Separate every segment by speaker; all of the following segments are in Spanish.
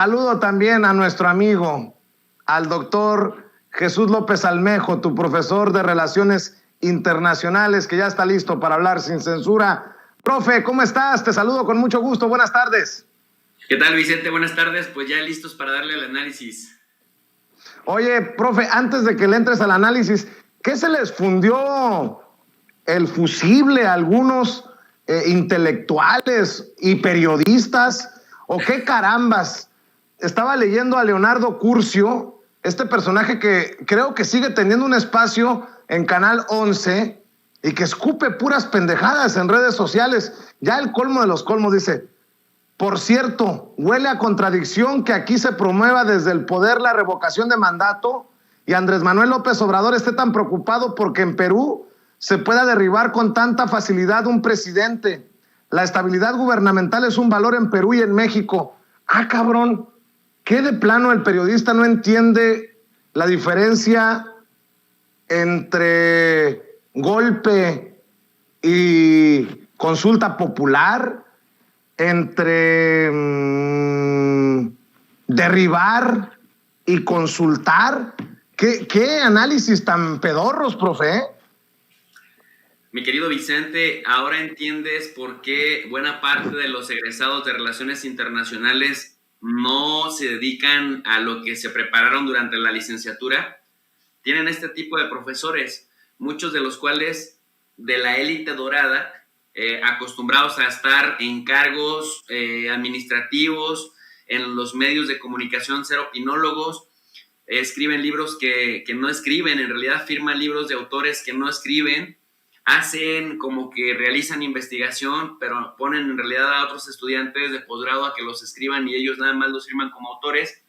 Speaker 1: Saludo también a nuestro amigo, al doctor Jesús López Almejo, tu profesor de Relaciones Internacionales, que ya está listo para hablar sin censura. Profe, ¿cómo estás? Te saludo con mucho gusto. Buenas tardes.
Speaker 2: ¿Qué tal, Vicente? Buenas tardes. Pues ya listos para darle al análisis.
Speaker 1: Oye, profe, antes de que le entres al análisis, ¿qué se les fundió el fusible a algunos intelectuales y periodistas? ¿O qué carambas? Estaba leyendo a Leonardo Curcio, este personaje que creo que sigue teniendo un espacio en Canal 11 y que escupe puras pendejadas en redes sociales. Ya el colmo de los colmos dice: por cierto, huele a contradicción que aquí se promueva desde el poder la revocación de mandato y Andrés Manuel López Obrador esté tan preocupado porque en Perú se pueda derribar con tanta facilidad un presidente. La estabilidad gubernamental es un valor en Perú y en México. Ah, cabrón, ¿qué de plano el periodista no entiende la diferencia entre golpe y consulta popular? Entre derribar y consultar. ¿Qué análisis tan pedorros, profe?
Speaker 2: Mi querido Vicente, ahora entiendes por qué buena parte de los egresados de Relaciones Internacionales no se dedican a lo que se prepararon durante la licenciatura. Tienen este tipo de profesores, muchos de los cuales de la élite dorada, acostumbrados a estar en cargos administrativos, en los medios de comunicación, ser opinólogos, escriben libros que no escriben, en realidad firman libros de autores que no escriben, hacen como que realizan investigación, pero ponen en realidad a otros estudiantes de posgrado a que los escriban y ellos nada más los firman como autores.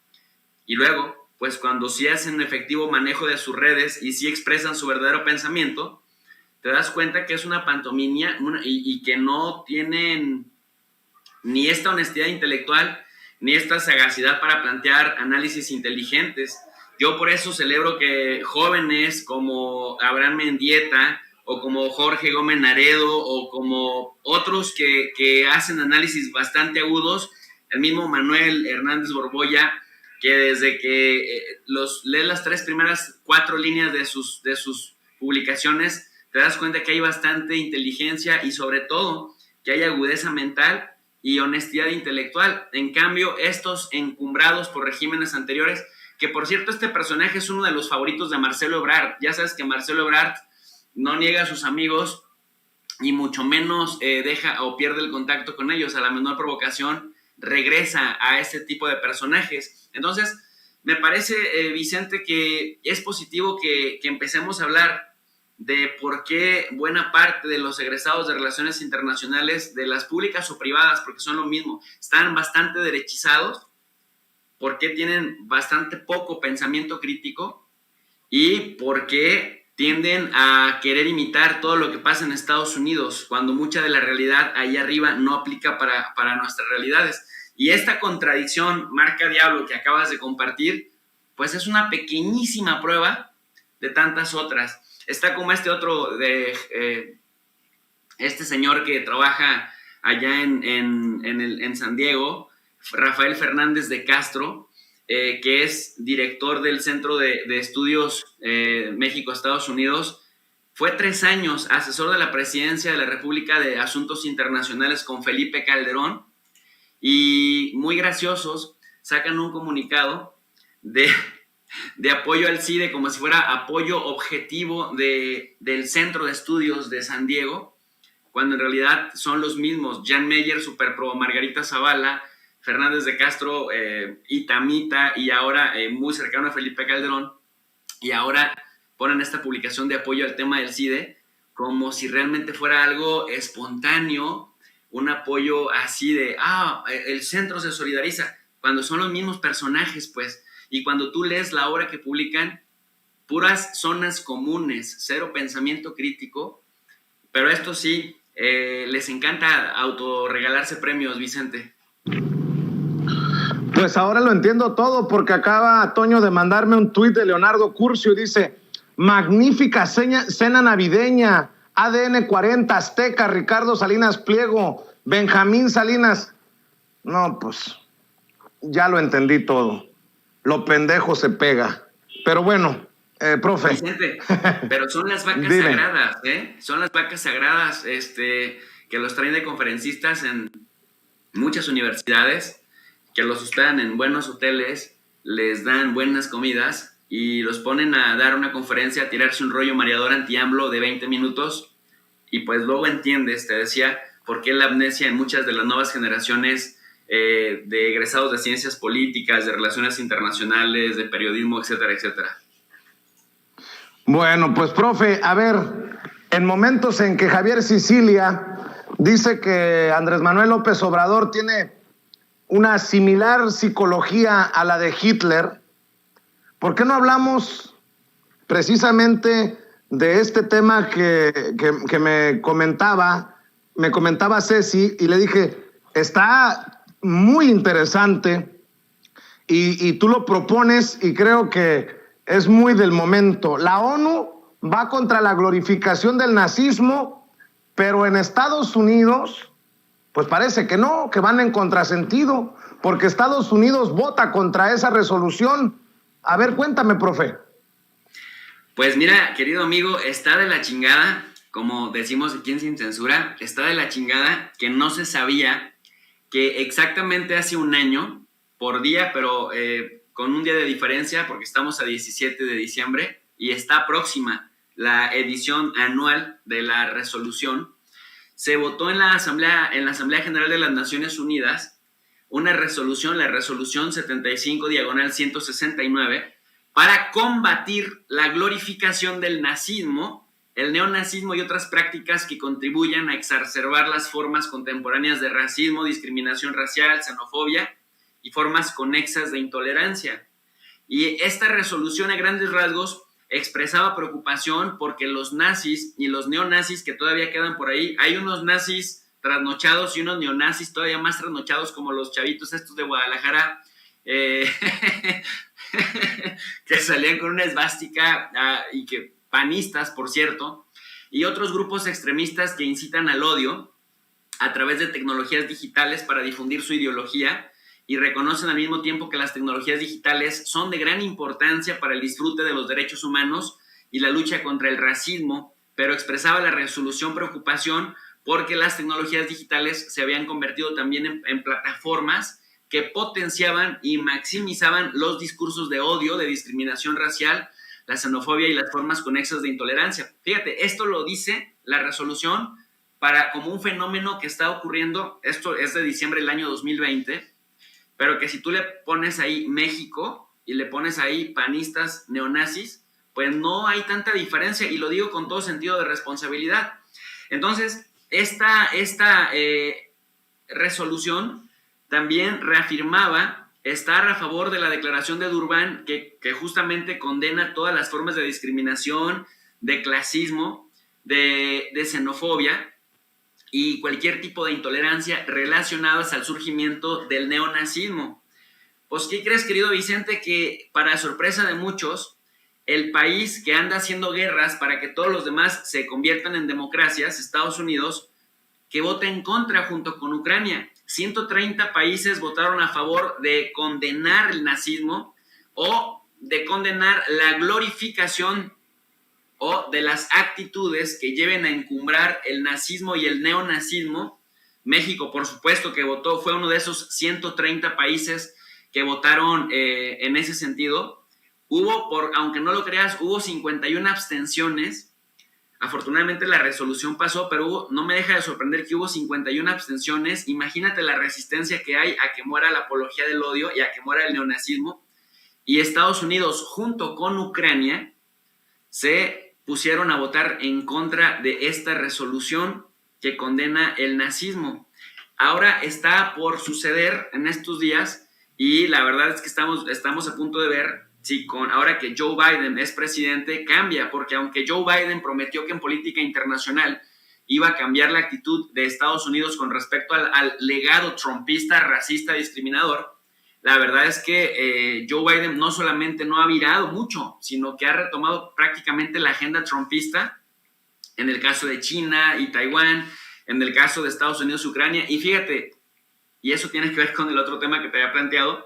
Speaker 2: Y luego, pues cuando sí hacen efectivo manejo de sus redes y sí expresan su verdadero pensamiento, te das cuenta que es una pantomimia y que no tienen ni esta honestidad intelectual ni esta sagacidad para plantear análisis inteligentes. Yo por eso celebro que jóvenes como Abraham Mendieta o como Jorge Gómez Naredo o como otros que hacen análisis bastante agudos, el mismo Manuel Hernández Borbolla, que desde que lee las 4 primeras líneas de sus publicaciones, te das cuenta que hay bastante inteligencia y sobre todo que hay agudeza mental y honestidad intelectual. En cambio, estos encumbrados por regímenes anteriores, que por cierto este personaje es uno de los favoritos de Marcelo Ebrard. Ya sabes que Marcelo Ebrard no niega a sus amigos y mucho menos deja o pierde el contacto con ellos. A la menor provocación regresa a este tipo de personajes. Entonces, me parece, Vicente, que es positivo que empecemos a hablar de por qué buena parte de los egresados de Relaciones Internacionales, de las públicas o privadas, porque son lo mismo, están bastante derechizados, por qué tienen bastante poco pensamiento crítico y por qué tienden a querer imitar todo lo que pasa en Estados Unidos, cuando mucha de la realidad ahí arriba no aplica para nuestras realidades. Y esta contradicción, marca diablo, que acabas de compartir, pues es una pequeñísima prueba de tantas otras. Está como este otro de este señor que trabaja allá en San Diego, Rafael Fernández de Castro, que es director del Centro de Estudios México-Estados Unidos. Fue 3 años asesor de la Presidencia de la República de Asuntos Internacionales con Felipe Calderón y muy graciosos sacan un comunicado de apoyo al CIDE como si fuera apoyo objetivo del Centro de Estudios de San Diego, cuando en realidad son los mismos: Jan Meyer, Superpro, Margarita Zavala, Fernández de Castro, Itamita, y ahora muy cercano a Felipe Calderón, y ahora ponen esta publicación de apoyo al tema del CIDE como si realmente fuera algo espontáneo, un apoyo así de, el centro se solidariza, cuando son los mismos personajes, pues. Y cuando tú lees la obra que publican, puras zonas comunes, cero pensamiento crítico, pero esto sí, les encanta autorregalarse premios, Vicente.
Speaker 1: Pues ahora lo entiendo todo, porque acaba Toño de mandarme un tuit de Leonardo Curcio y dice: magnífica cena navideña, ADN 40, Azteca, Ricardo Salinas Pliego, Benjamín Salinas. No, pues ya lo entendí todo. Lo pendejo se pega. Pero bueno, profe.
Speaker 2: Vicente, pero son las vacas
Speaker 1: Dime.
Speaker 2: sagradas, ¿eh? Son las vacas sagradas, que los traen de conferencistas en muchas universidades, que los hospedan en buenos hoteles, les dan buenas comidas y los ponen a dar una conferencia, a tirarse un rollo mareador anti-AMLO de 20 minutos y pues luego entiendes, te decía, por qué la amnesia en muchas de las nuevas generaciones de egresados de ciencias políticas, de relaciones internacionales, de periodismo, etcétera, etcétera.
Speaker 1: Bueno, pues profe, a ver, en momentos en que Javier Sicilia dice que Andrés Manuel López Obrador tiene una similar psicología a la de Hitler, ¿por qué no hablamos precisamente de este tema que me comentaba Ceci? Y le dije, está muy interesante y tú lo propones y creo que es muy del momento. La ONU va contra la glorificación del nazismo, pero en Estados Unidos, pues parece que no, que van en contrasentido, porque Estados Unidos vota contra esa resolución. A ver, cuéntame, profe.
Speaker 2: Pues mira, querido amigo, está de la chingada, como decimos aquí en Sin Censura, está de la chingada que no se sabía que exactamente hace un año, por día, pero con un día de diferencia, porque estamos a 17 de diciembre y está próxima la edición anual de la resolución, se votó en la Asamblea General de las Naciones Unidas una resolución, la resolución 75/169, para combatir la glorificación del nazismo, el neonazismo y otras prácticas que contribuyan a exacerbar las formas contemporáneas de racismo, discriminación racial, xenofobia y formas conexas de intolerancia. Y esta resolución a grandes rasgos expresaba preocupación porque los nazis y los neonazis que todavía quedan por ahí, hay unos nazis trasnochados y unos neonazis todavía más trasnochados como los chavitos estos de Guadalajara, que salían con una esvástica y que panistas, por cierto, y otros grupos extremistas que incitan al odio a través de tecnologías digitales para difundir su ideología y reconocen al mismo tiempo que las tecnologías digitales son de gran importancia para el disfrute de los derechos humanos y la lucha contra el racismo, pero expresaba la resolución preocupación porque las tecnologías digitales se habían convertido también en plataformas que potenciaban y maximizaban los discursos de odio, de discriminación racial, la xenofobia y las formas conexas de intolerancia. Fíjate, esto lo dice la resolución como un fenómeno que está ocurriendo, esto es de diciembre del año 2020, pero que si tú le pones ahí México y le pones ahí panistas neonazis, pues no hay tanta diferencia, y lo digo con todo sentido de responsabilidad. Entonces, esta resolución también reafirmaba estar a favor de la Declaración de Durban, que justamente condena todas las formas de discriminación, de clasismo, de xenofobia y cualquier tipo de intolerancia relacionadas al surgimiento del neonazismo. Pues, ¿qué crees, querido Vicente? Que para sorpresa de muchos, el país que anda haciendo guerras para que todos los demás se conviertan en democracias, Estados Unidos, que vota en contra junto con Ucrania. 130 países votaron a favor de condenar el nazismo o de condenar la glorificación o de las actitudes que lleven a encumbrar el nazismo y el neonazismo. México, por supuesto, que votó, fue uno de esos 130 países que votaron en ese sentido. Aunque no lo creas, hubo 51 abstenciones. Afortunadamente la resolución pasó, pero no me deja de sorprender que hubo 51 abstenciones. Imagínate la resistencia que hay a que muera la apología del odio y a que muera el neonazismo. Y Estados Unidos, junto con Ucrania, se pusieron a votar en contra de esta resolución que condena el nazismo. Ahora está por suceder en estos días, y la verdad es que estamos a punto de ver si ahora que Joe Biden es presidente cambia, porque aunque Joe Biden prometió que en política internacional iba a cambiar la actitud de Estados Unidos con respecto al legado trumpista, racista, discriminador, la verdad es que Joe Biden no solamente no ha virado mucho, sino que ha retomado prácticamente la agenda trumpista en el caso de China y Taiwán, en el caso de Estados Unidos y Ucrania. Y fíjate, y eso tiene que ver con el otro tema que te había planteado.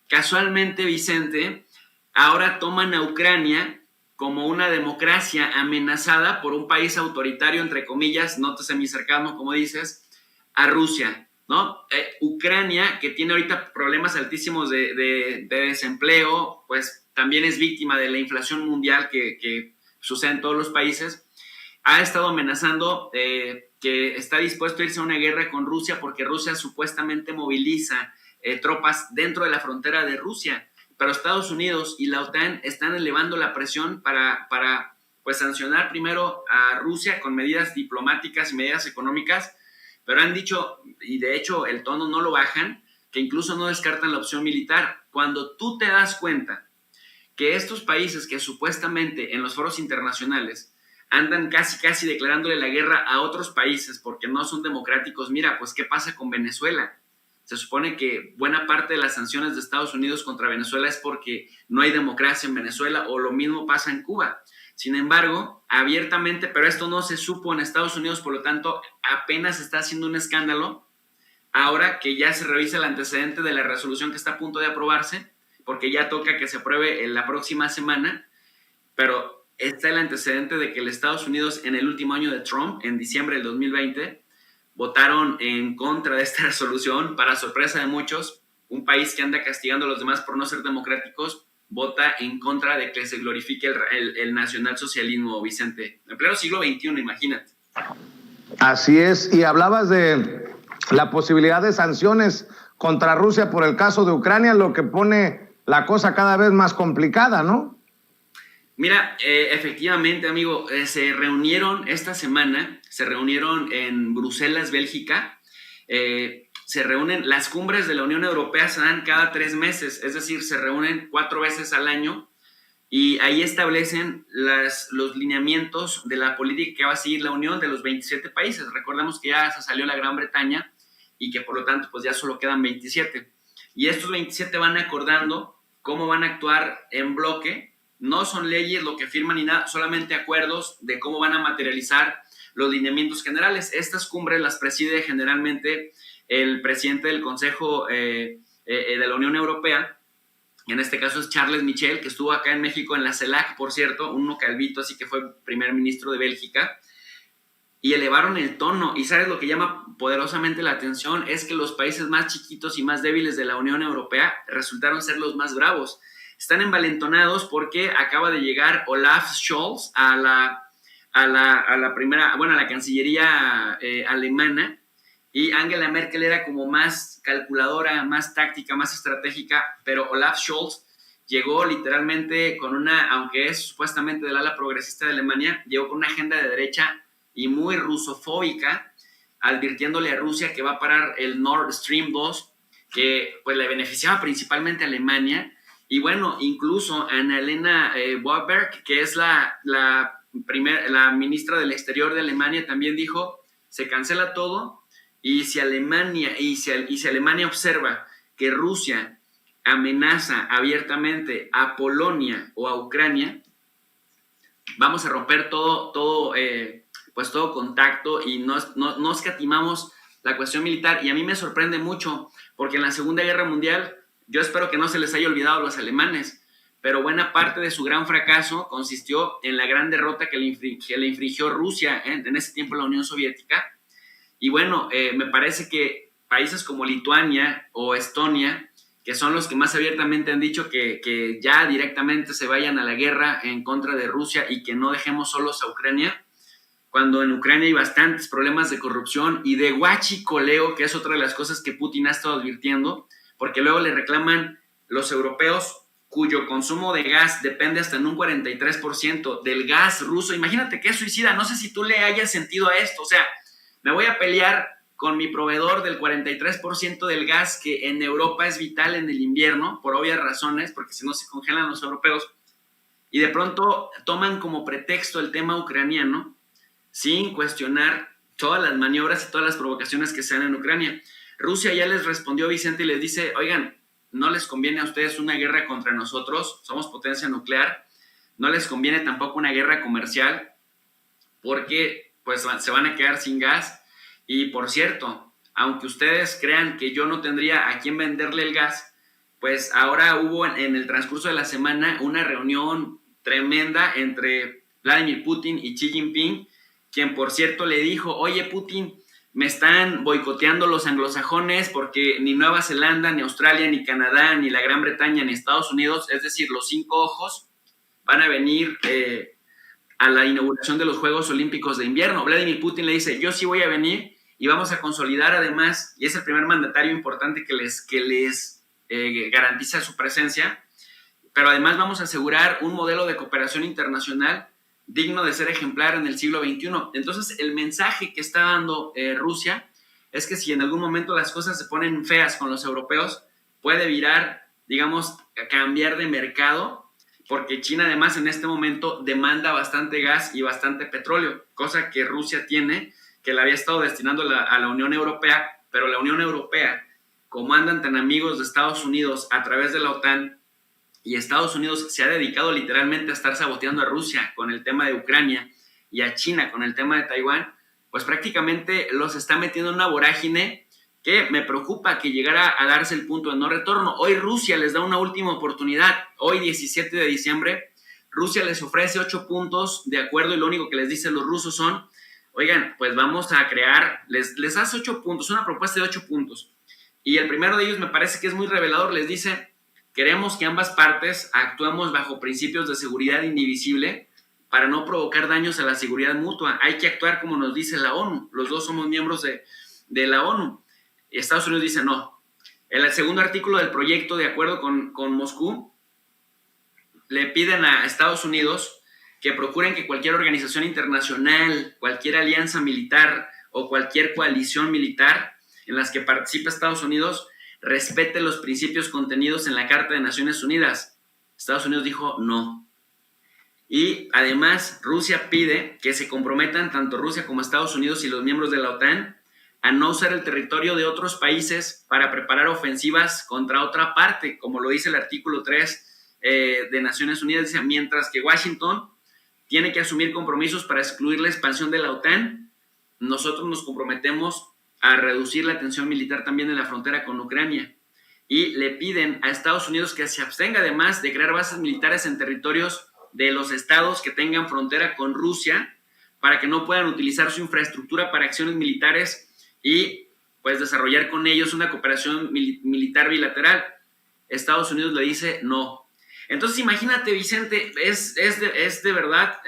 Speaker 2: Casualmente, Vicente, ahora toman a Ucrania como una democracia amenazada por un país autoritario, entre comillas, nótese mi sarcasmo, como dices, a Rusia, ¿no? Ucrania, que tiene ahorita problemas altísimos de desempleo, pues también es víctima de la inflación mundial que sucede en todos los países, ha estado amenazando que está dispuesto a irse a una guerra con Rusia porque Rusia supuestamente moviliza tropas dentro de la frontera de Rusia. Pero Estados Unidos y la OTAN están elevando la presión para pues, sancionar primero a Rusia con medidas diplomáticas y medidas económicas, pero han dicho, y de hecho el tono no lo bajan, que incluso no descartan la opción militar. Cuando tú te das cuenta que estos países que supuestamente en los foros internacionales andan casi declarándole la guerra a otros países porque no son democráticos, mira, pues ¿qué pasa con Venezuela? Se supone que buena parte de las sanciones de Estados Unidos contra Venezuela es porque no hay democracia en Venezuela, o lo mismo pasa en Cuba. Sin embargo, abiertamente, pero esto no se supo en Estados Unidos, por lo tanto, apenas está haciendo un escándalo ahora que ya se revisa el antecedente de la resolución que está a punto de aprobarse, porque ya toca que se apruebe en la próxima semana, pero está el antecedente de que los Estados Unidos en el último año de Trump, en diciembre del 2020, votaron en contra de esta resolución. Para sorpresa de muchos, un país que anda castigando a los demás por no ser democráticos vota en contra de que se glorifique el nacionalsocialismo, Vicente. En pleno siglo XXI, imagínate.
Speaker 1: Así es, y hablabas de la posibilidad de sanciones contra Rusia por el caso de Ucrania, lo que pone la cosa cada vez más complicada, ¿no?
Speaker 2: Mira, efectivamente, amigo, se reunieron esta semana, se reunieron en Bruselas, Bélgica, se reúnen, las cumbres de la Unión Europea se dan cada 3 meses, es decir, se reúnen 4 veces al año, y ahí establecen los lineamientos de la política que va a seguir la Unión de los 27 países. Recordemos que ya se salió la Gran Bretaña y que por lo tanto pues ya solo quedan 27. Y estos 27 van acordando cómo van a actuar en bloque. No son leyes lo que firman ni nada, solamente acuerdos de cómo van a materializar los lineamientos generales. Estas cumbres las preside generalmente el presidente del Consejo de la Unión Europea. En este caso es Charles Michel, que estuvo acá en México en la CELAC, por cierto, uno calvito, así que fue primer ministro de Bélgica, y elevaron el tono. Y ¿sabes lo que llama poderosamente la atención? Es que los países más chiquitos y más débiles de la Unión Europea resultaron ser los más bravos. Están envalentonados porque acaba de llegar Olaf Scholz a la Cancillería alemana, y Angela Merkel era como más calculadora, más táctica, más estratégica, pero Olaf Scholz llegó literalmente con aunque es supuestamente del ala progresista de Alemania, llegó con una agenda de derecha y muy rusofóbica, advirtiéndole a Rusia que va a parar el Nord Stream 2, que pues le beneficiaba principalmente a Alemania. Y bueno, incluso Annalena Baerbock, que es la ministra del Exterior de Alemania, también dijo, se cancela todo, y si Alemania observa que Rusia amenaza abiertamente a Polonia o a Ucrania, vamos a romper todo contacto y no escatimamos la cuestión militar. Y a mí me sorprende mucho, porque en la Segunda Guerra Mundial, yo espero que no se les haya olvidado a los alemanes, pero buena parte de su gran fracaso consistió en la gran derrota que le infligió Rusia en ese tiempo la Unión Soviética. Y bueno, me parece que países como Lituania o Estonia, que son los que más abiertamente han dicho que ya directamente se vayan a la guerra en contra de Rusia y que no dejemos solos a Ucrania, cuando en Ucrania hay bastantes problemas de corrupción y de huachicoleo, que es otra de las cosas que Putin ha estado advirtiendo, porque luego le reclaman los europeos, cuyo consumo de gas depende hasta en un 43% del gas ruso. Imagínate qué suicida. No sé si tú le hayas sentido a esto. O sea, me voy a pelear con mi proveedor del 43% del gas, que en Europa es vital en el invierno, por obvias razones, porque si no se congelan los europeos, y de pronto toman como pretexto el tema ucraniano, sin cuestionar todas las maniobras y todas las provocaciones que se dan en Ucrania. Rusia ya les respondió, Vicente, y les dice, oigan, no les conviene a ustedes una guerra contra nosotros, somos potencia nuclear, no les conviene tampoco una guerra comercial, porque pues se van a quedar sin gas. Y por cierto, aunque ustedes crean que yo no tendría a quién venderle el gas, pues ahora hubo en el transcurso de la semana una reunión tremenda entre Vladimir Putin y Xi Jinping, quien por cierto le dijo, oye Putin, me están boicoteando los anglosajones porque ni Nueva Zelanda, ni Australia, ni Canadá, ni la Gran Bretaña, ni Estados Unidos, es decir, los 5 ojos, van a venir a la inauguración de los Juegos Olímpicos de Invierno. Vladimir Putin le dice, yo sí voy a venir y vamos a consolidar además, y es el primer mandatario importante que les garantiza su presencia, pero además vamos a asegurar un modelo de cooperación internacional digno de ser ejemplar en el siglo XXI. Entonces, el mensaje que está dando Rusia es que si en algún momento las cosas se ponen feas con los europeos, puede virar, digamos, a cambiar de mercado, porque China además en este momento demanda bastante gas y bastante petróleo, cosa que Rusia tiene, que la había estado destinando a la Unión Europea, pero la Unión Europea, como andan tan amigos de Estados Unidos a través de la OTAN, y Estados Unidos se ha dedicado literalmente a estar saboteando a Rusia con el tema de Ucrania y a China con el tema de Taiwán, pues prácticamente los está metiendo en una vorágine que me preocupa que llegara a darse el punto de no retorno. Hoy Rusia les da una última oportunidad. Hoy, 17 de diciembre, Rusia les ofrece 8 puntos de acuerdo y lo único que les dicen los rusos son, oigan, pues vamos a crear, les hace 8 puntos, una propuesta de 8 puntos. Y el primero de ellos me parece que es muy revelador, les dice, queremos que ambas partes actuemos bajo principios de seguridad indivisible para no provocar daños a la seguridad mutua. Hay que actuar como nos dice la ONU. Los dos somos miembros de la ONU. Y Estados Unidos dice no. El segundo artículo del proyecto, de acuerdo con Moscú, le piden a Estados Unidos que procuren que cualquier organización internacional, cualquier alianza militar o cualquier coalición militar en las que participe Estados Unidos respete los principios contenidos en la Carta de Naciones Unidas. Estados Unidos dijo no. Y además Rusia pide que se comprometan tanto Rusia como Estados Unidos y los miembros de la OTAN a no usar el territorio de otros países para preparar ofensivas contra otra parte, como lo dice el artículo 3 de Naciones Unidas, dice, mientras que Washington tiene que asumir compromisos para excluir la expansión de la OTAN, nosotros nos comprometemos a reducir la tensión militar también en la frontera con Ucrania. Y le piden a Estados Unidos que se abstenga además de crear bases militares en territorios de los estados que tengan frontera con Rusia para que no puedan utilizar su infraestructura para acciones militares y pues desarrollar con ellos una cooperación militar bilateral. Estados Unidos le dice no. Entonces imagínate, Vicente, es de verdad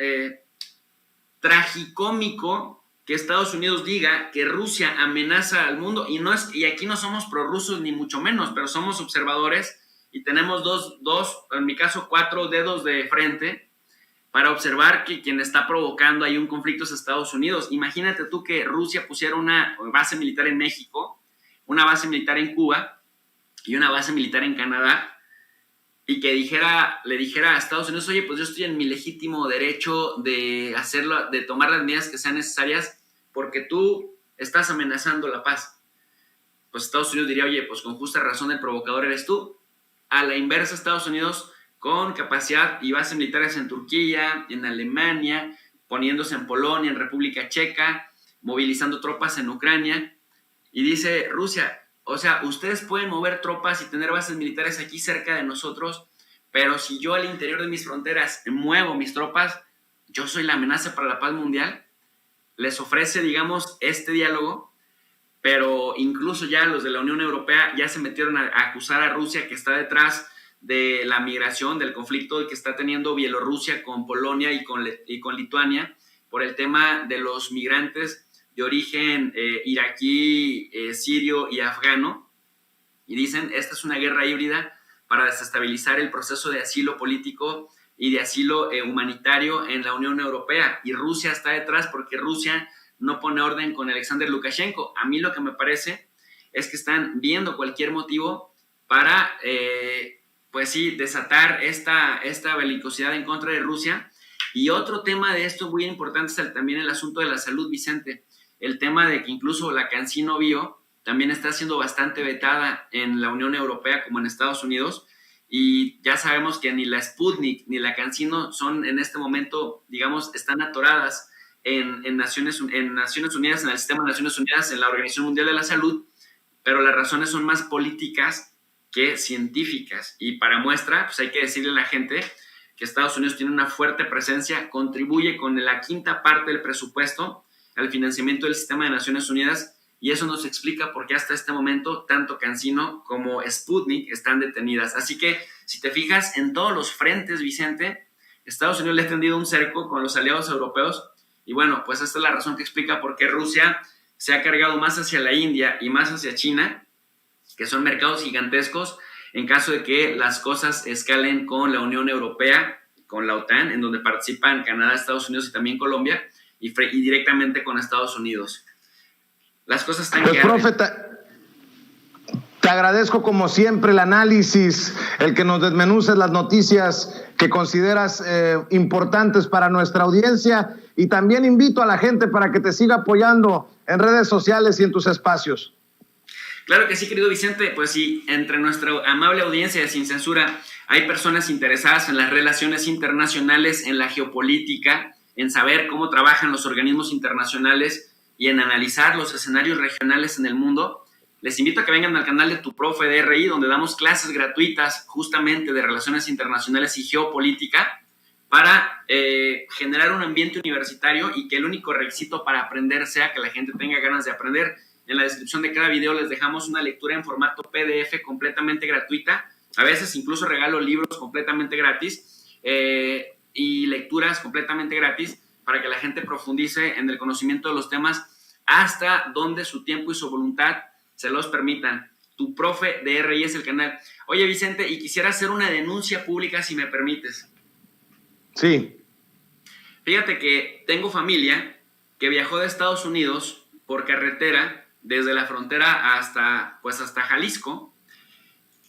Speaker 2: tragicómico que Estados Unidos diga que Rusia amenaza al mundo y aquí no somos prorrusos ni mucho menos, pero somos observadores y tenemos dos, en mi caso 4 dedos de frente para observar que quien está provocando ahí un conflicto es Estados Unidos. Imagínate tú que Rusia pusiera una base militar en México, una base militar en Cuba y una base militar en Canadá y que le dijera a Estados Unidos, oye, pues yo estoy en mi legítimo derecho de hacerlo, de tomar las medidas que sean necesarias porque tú estás amenazando la paz. Pues Estados Unidos diría, oye, pues con justa razón el provocador eres tú. A la inversa, Estados Unidos con capacidad y bases militares en Turquía, en Alemania, poniéndose en Polonia, en República Checa, movilizando tropas en Ucrania. Y dice Rusia, o sea, ustedes pueden mover tropas y tener bases militares aquí cerca de nosotros, pero si yo al interior de mis fronteras muevo mis tropas, yo soy la amenaza para la paz mundial. Les ofrece, digamos, este diálogo, pero incluso ya los de la Unión Europea ya se metieron a acusar a Rusia que está detrás de la migración, del conflicto que está teniendo Bielorrusia con Polonia y con Lituania por el tema de los migrantes de origen iraquí, sirio y afgano. Y dicen, esta es una guerra híbrida para desestabilizar el proceso de asilo político y de asilo humanitario en la Unión Europea. Y Rusia está detrás porque Rusia no pone orden con Alexander Lukashenko. A mí lo que me parece es que están viendo cualquier motivo para pues sí, desatar esta belicosidad en contra de Rusia. Y otro tema de esto muy importante es también el asunto de la salud, Vicente. El tema de que incluso la CanSino Bio también está siendo bastante vetada en la Unión Europea como en Estados Unidos. Y ya sabemos que ni la Sputnik ni la CanSino son en este momento, digamos, están atoradas en Naciones Unidas, en el sistema de Naciones Unidas, en la Organización Mundial de la Salud, pero las razones son más políticas que científicas. Y para muestra, pues hay que decirle a la gente que Estados Unidos tiene una fuerte presencia, contribuye con la quinta parte del presupuesto al financiamiento del sistema de Naciones Unidas, y eso nos explica por qué hasta este momento tanto CanSino como Sputnik están detenidas. Así que, si te fijas, en todos los frentes, Vicente, Estados Unidos le ha tendido un cerco con los aliados europeos, y bueno, pues esta es la razón que explica por qué Rusia se ha cargado más hacia la India y más hacia China, que son mercados gigantescos, en caso de que las cosas escalen con la Unión Europea, con la OTAN, en donde participan Canadá, Estados Unidos y también Colombia, y directamente con Estados Unidos. Las cosas están
Speaker 1: pues, profe, te agradezco como siempre el análisis, el que nos desmenuces las noticias que consideras importantes para nuestra audiencia, y también invito a la gente para que te siga apoyando en redes sociales y en tus espacios.
Speaker 2: Claro que sí, querido Vicente. Pues sí, entre nuestra amable audiencia de Sin Censura hay personas interesadas en las relaciones internacionales, en la geopolítica, en saber cómo trabajan los organismos internacionales y en analizar los escenarios regionales en el mundo. Les invito a que vengan al canal de Tu Profe de RI, donde damos clases gratuitas justamente de relaciones internacionales y geopolítica para generar un ambiente universitario y que el único requisito para aprender sea que la gente tenga ganas de aprender. En la descripción de cada video les dejamos una lectura en formato PDF completamente gratuita. A veces incluso regalo libros completamente gratis y lecturas completamente gratis para que la gente profundice en el conocimiento de los temas hasta donde su tiempo y su voluntad se los permitan. Tu Profe de RI es el canal. Oye, Vicente, y quisiera hacer una denuncia pública, si me permites.
Speaker 1: Sí.
Speaker 2: Fíjate que tengo familia que viajó de Estados Unidos por carretera desde la frontera hasta Jalisco,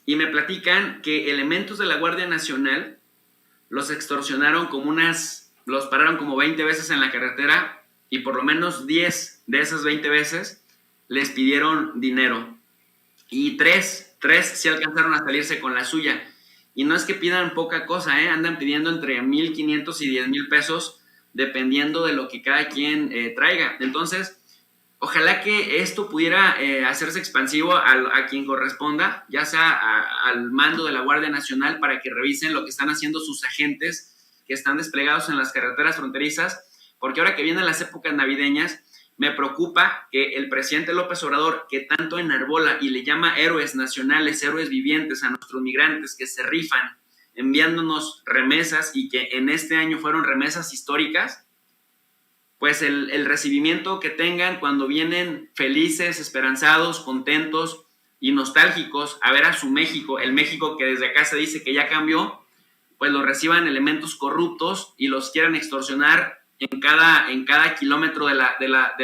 Speaker 2: y me platican que elementos de la Guardia Nacional los extorsionaron los pararon como 20 veces en la carretera, y por lo menos 10 de esas 20 veces les pidieron dinero, y tres sí alcanzaron a salirse con la suya. Y no es que pidan poca cosa, andan pidiendo entre 1,500 y 10,000 pesos, dependiendo de lo que cada quien traiga. Entonces, ojalá que esto pudiera hacerse expansivo a quien corresponda, ya sea al mando de la Guardia Nacional, para que revisen lo que están haciendo sus agentes que están desplegados en las carreteras fronterizas, porque ahora que vienen las épocas navideñas, me preocupa que el presidente López Obrador, que tanto enarbola y le llama héroes nacionales, héroes vivientes a nuestros migrantes que se rifan enviándonos remesas y que en este año fueron remesas históricas, pues el recibimiento que tengan cuando vienen felices, esperanzados, contentos y nostálgicos a ver a su México, el México que desde acá se dice que ya cambió, pues lo reciban elementos corruptos y los quieran extorsionar en cada kilómetro de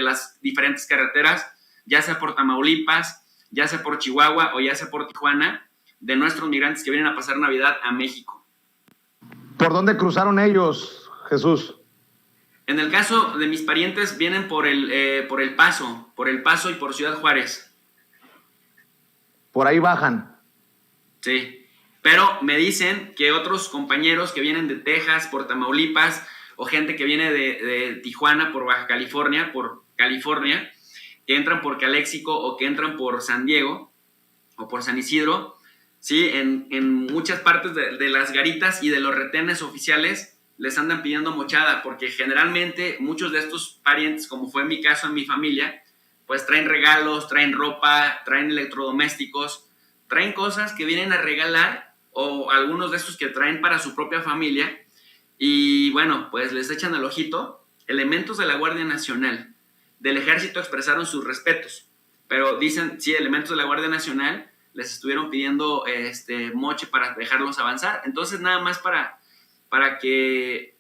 Speaker 2: las diferentes carreteras, ya sea por Tamaulipas, ya sea por Chihuahua o ya sea por Tijuana, de nuestros migrantes que vienen a pasar Navidad a México.
Speaker 1: ¿Por dónde cruzaron ellos, Jesús?
Speaker 2: En el caso de mis parientes vienen por el Paso y por Ciudad Juárez.
Speaker 1: Por ahí bajan.
Speaker 2: Sí, pero me dicen que otros compañeros que vienen de Texas, por Tamaulipas, o gente que viene de Tijuana por Baja California, que entran por Calexico o que entran por San Diego o por San Isidro, ¿sí? En muchas partes de las garitas y de los retenes oficiales les andan pidiendo mochada, porque generalmente muchos de estos parientes, como fue en mi caso en mi familia, pues traen regalos, traen ropa, traen electrodomésticos, traen cosas que vienen a regalar, o algunos de estos que traen para su propia familia. Y bueno, pues les echan el ojito. Elementos de la Guardia Nacional, del Ejército expresaron sus respetos, pero dicen, sí, elementos de la Guardia Nacional les estuvieron pidiendo moche para dejarlos avanzar. Entonces, nada más para que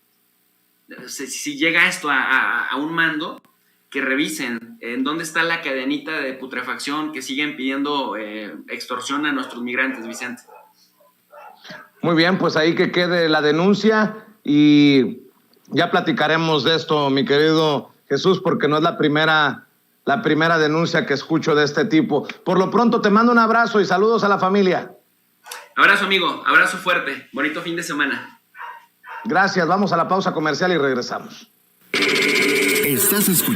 Speaker 2: si llega esto a un mando, que revisen en dónde está la cadenita de putrefacción que siguen pidiendo extorsión a nuestros migrantes, Vicente.
Speaker 1: Muy bien, pues ahí que quede la denuncia. Y ya platicaremos de esto, mi querido Jesús, porque no es la primera denuncia que escucho de este tipo. Por lo pronto te mando un abrazo y saludos a la familia.
Speaker 2: Abrazo, amigo, abrazo fuerte, bonito fin de semana.
Speaker 1: Gracias, vamos a la pausa comercial y regresamos.
Speaker 3: Estás escuchando